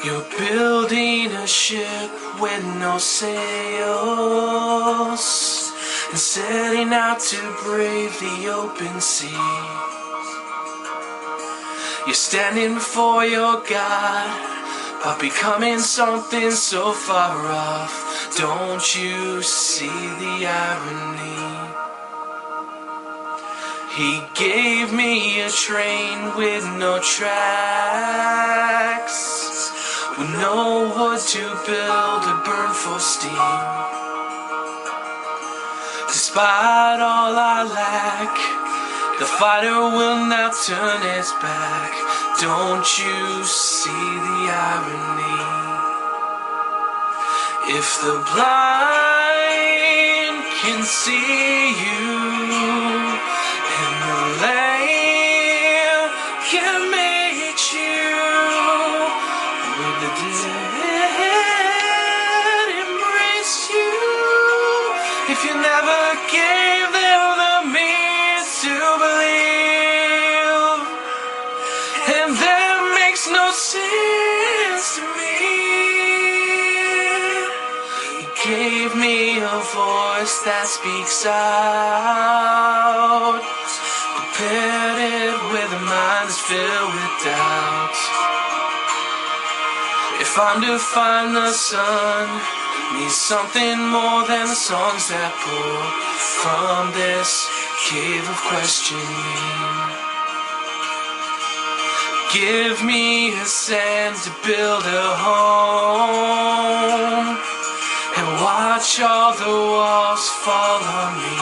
You're building a ship with no sails and setting out to brave the open sea. You're standing before your God, but becoming something so far off. Don't you see the irony? He gave me a train with no tracks, with no wood to build or burn for steam. Despite all I lack, the fighter will not turn its back. Don't you see the irony? If the blind can see you, and the lame can meet you, will the dead embrace you? If you never gave them the means to believe, and that makes no sense to me. He gave me a voice that speaks out, prepared it with a mind that's filled with doubt. If I'm to find the sun, needs something more than the songs that pour from this cave of questioning. Give me a sand to build a home, and watch all the walls fall on me.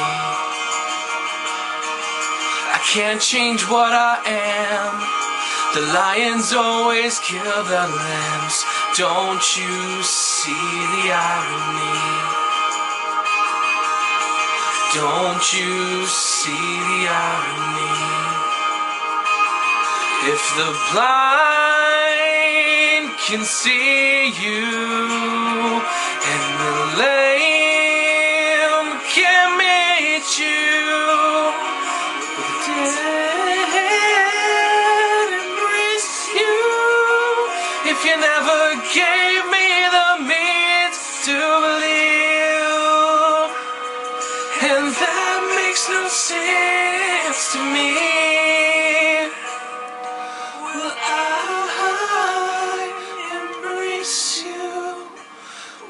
I can't change what I am. The lions always kill the lambs. Don't you see the irony? Don't you see the irony? If the blind can see you, and the lame can meet you, will the dead embrace you? If you never gave me the means to believe, and that makes no sense to me, will I embrace you?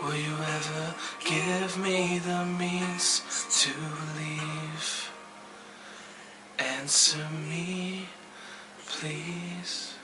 Will you ever give me the means to believe? Answer me, please.